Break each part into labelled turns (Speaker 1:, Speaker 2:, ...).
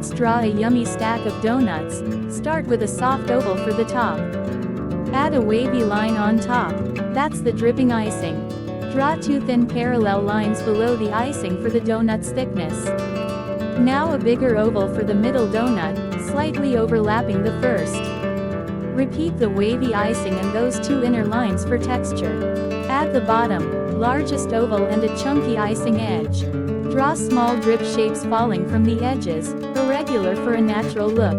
Speaker 1: Let's draw a yummy stack of donuts. Start with a soft oval for the top. Add a wavy line on top. That's the dripping icing. Draw 2 thin parallel lines below the icing for the donut's thickness. Now a bigger oval for the middle donut, slightly overlapping the first. Repeat the wavy icing and those 2 inner lines for texture. Add the bottom, largest oval and a chunky icing edge. Draw small drip shapes falling from the edges, irregular for a natural look.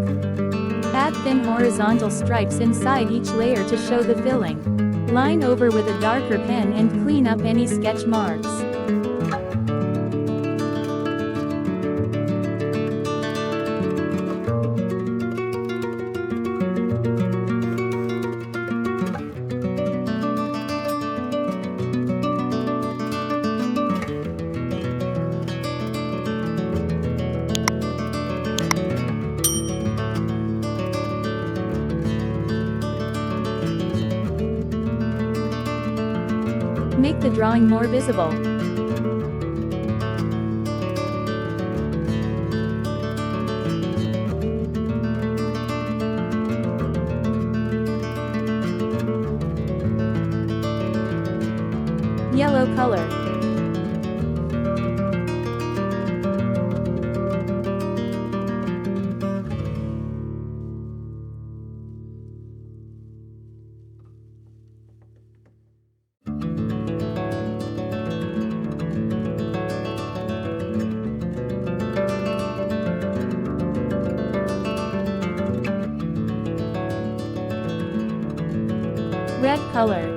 Speaker 1: Add thin horizontal stripes inside each layer to show the filling. Line over with a darker pen and clean up any sketch marks. Make the drawing more visible. Yellow color. Red color.